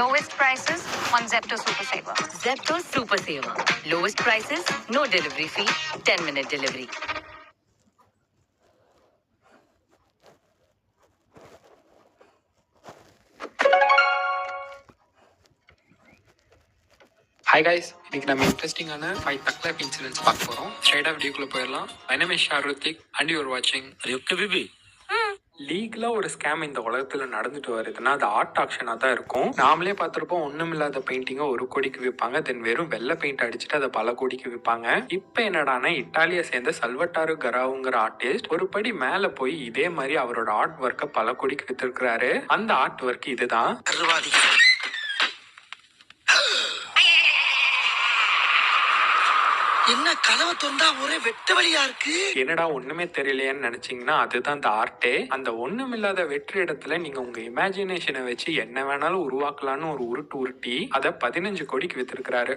Lowest prices on Zepto Super Saver. Zepto Super Saver. Lowest prices, no delivery fee, 10-minute delivery. Hi guys, இன்னைக்கு நம்ம இன்ட்ரெஸ்டிங்கான 5 தக் life incidents பார்க்க போறோம். ஸ்ட்ரைட்டா வீடியோக்குள்ள போயிடலாம். My name is Sharuthik and you are வாட்சிங் பேபி. லீகலா ஒரு ஸ்கேம் இந்த உலகத்துல நடந்துட்டு வருதுன்னா அது ஆர்ட் ஆக்ஷனா தான் இருக்கும். நாமளே பார்த்திருப்போம், ஒண்ணுமில்லாத பெயிண்டிங்கை 1 கோடிக்கு விற்பாங்க, தென் வெறும் வெள்ளை பெயிண்ட் அடிச்சுட்டு அதை பல கோடிக்கு விற்பாங்க. இப்ப என்னடானா இட்டாலியை சேர்ந்த சல்வட்டாரு கராவுங்கிற ஆர்டிஸ்ட் ஒரு படி மேல போய் இதே மாதிரி அவரோட ஆர்ட் ஒர்க்கை பல கோடிக்கு வித்திருக்கிறாரு. அந்த ஆர்ட் ஒர்க் இதுதான். என்ன கதவை தொந்தா ஒரே வெட்ட வழியா இருக்கு. என்னடா ஒண்ணுமே தெரியலையேன்னு நினைச்சீங்கன்னா அதுதான் அந்த ஆர்ட்டே. அந்த ஒண்ணுமில்லாத வெற்று இடத்துல நீங்க உங்க இமேஜினேஷனை வச்சு என்ன வேணாலும் உருவாக்கலாம்னு ஒரு உருட்டி அதை 15 கோடிக்கு வித்திருக்கிறாரு.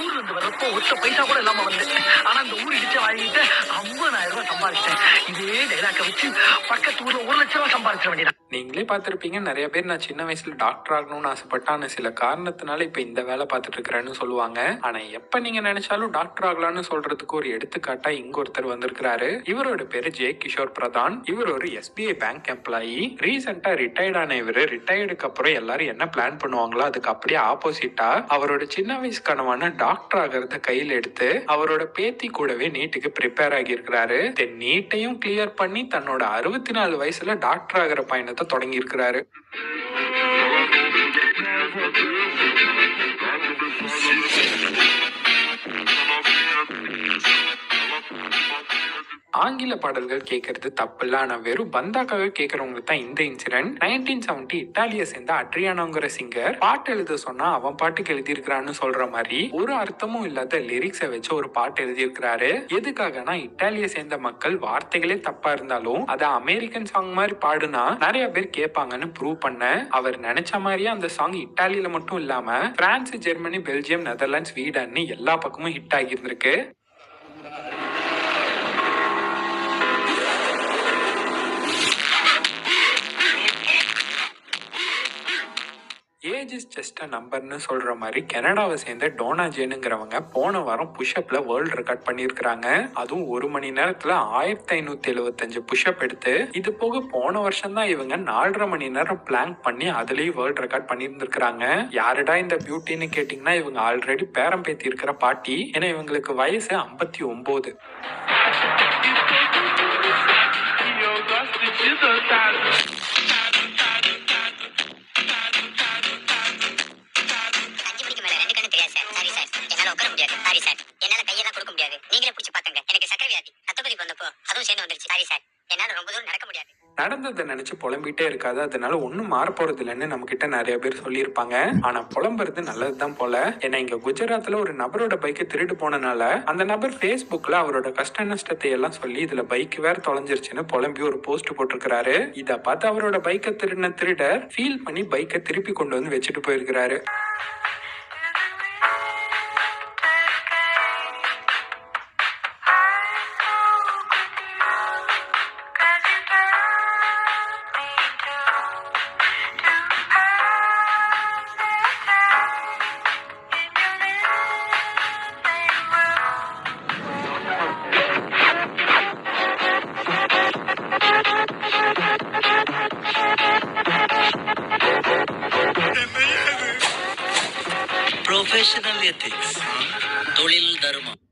ஊர்ல இருந்து வரப்போ ஒத்த பைசா கூட இல்லாம வந்து, ஆனா இந்த ஊர் இடிச்சு வாங்கிட்டு 50,000 ரூபாய் சம்பாதிச்சேன். இதே டைலாக்க வச்சு பக்கத்து ஊர்ல 1 லட்சம் ரூபாய் சம்பாதிச்ச வேண்டியதான். நீங்களே பார்த்திருப்பீங்க, நிறைய பேர் நான் சின்ன வயசுல டாக்டர் ஆகணும்னு ஆசைப்பட்டான சில காரணத்தினால இப்ப இந்த வேலை பார்த்துட்டு இருக்கிறேன்னு சொல்லுவாங்க. ஆனா எப்ப நீங்க நினைச்சாலும் டாக்டர் ஆகலாம்னு சொல்றதுக்கு ஒரு எடுத்துக்காட்டா இங்க ஒருத்தர் வந்திருக்கிறாரு. இவரோட பேரு ஜே கிஷோர் பிரதான். இவர் ஒரு SBI பேங்க் எம்ப்ளாயி. ரீசெண்டா ரிட்டையர்ட் ஆன இவரு ரிட்டையர்டுக்கு அப்புறம் எல்லாரும் என்ன பிளான் பண்ணுவாங்களோ அதுக்கு அப்படியே ஆப்போசிட்டா அவரோட சின்ன வயசு கனவான டாக்டர் ஆகிறத கையில் எடுத்து அவரோட பேத்தி கூடவே நீட்டுக்கு ப்ரிப்பேர் ஆகி இருக்கிறாரு. நீட்டையும் கிளியர் பண்ணி தன்னோட 64 வயசுல டாக்டர் ஆகிற பயணத்தை தொடங்கி இருக்கிறாரு. ஆங்கில பாடல்கள் கேட்கறது தப்பு இல்ல, ஆனா வெறும் பந்தாக்காக கேட்கறவங்களுக்கு தான் இந்த இன்சிடென்ட். 1970 இட்டாலியை சேர்ந்த அட்ரியானோங்கிற சிங்கர் பாட்டு எழுத சொன்னா அவன் பாட்டுக்கு எழுதியிருக்கிறான்னு சொல்ற மாதிரி ஒரு அர்த்தமும் இல்லாத லிரிக்ஸை வச்சு ஒரு பாட்டு எழுதியிருக்கிறாரு. எதுக்காகனா இட்டாலியை சேர்ந்த மக்கள் வார்த்தைகளே தப்பா இருந்தாலும் அதை அமெரிக்கன் சாங் மாதிரி பாடுனா நிறைய பேர் கேட்பாங்கன்னு ப்ரூவ் பண்ண அவர் நினைச்ச மாதிரியே அந்த சாங் இட்டாலியில மட்டும் இல்லாம France, Germany, Belgium, Netherlands, Sweden எல்லா பக்கமும் ஹிட் ஆகியிருந்திருக்கு. ஏஜ் இஸ் ஜஸ்ட் அ நம்பர்னு சொல்ற மாதிரி கனடாவை சேர்ந்த டோனா ஜேனுங்கிறவங்க போன வாரம் புஷ்அப்ல வேர்ல்ட் ரெக்கார்ட் பண்ணியிருக்கிறாங்க. அதுவும் 1 மணி நேரத்துல 1575 புஷ்அப் எடுத்து. இது போக போன வருஷம் தான் இவங்க 4.5 மணி நேரம் பிளாங்க் பண்ணி அதுலயும் வேர்ல்ட் ரெக்கார்ட் பண்ணியிருந்திருக்கிறாங்க. யாருடா இந்த பியூட்டின்னு கேட்டீங்கன்னா இவங்க ஆல்ரெடி பேரம் பேத்தி இருக்கிற பாட்டி. ஏன்னா இவங்களுக்கு வயசு 59. நடந்ததை நினைச்சு புலம்பிட்டே இருக்காது, அதனால ஒன்னும் மாற போறது இல்லைன்னு நம்ம கிட்ட நிறைய பேர் சொல்லியிருப்பாங்க. ஆனா புலம்புறது நல்லதுதான் போல. ஏன்னா இங்க குஜராத்ல ஒரு நபரோட பைக்கை திருடு போனனால அந்த நபர் Facebookல அவரோட கஷ்ட நஷ்டத்தை எல்லாம் சொல்லி இதுல பைக் வேற தொலைஞ்சிருச்சுன்னு புலம்பி ஒரு போஸ்ட் போட்டிருக்கிறாரு. இத பார்த்து அவரோட பைக்கை திருடின திருடர் ஃபீல் பண்ணி பைக்கை திருப்பி கொண்டு வந்து வச்சுட்டு போயிருக்கிறாரு. ப்ரொஃபஷனல் எத்திக்ஸ், தொழில் தர்மம்.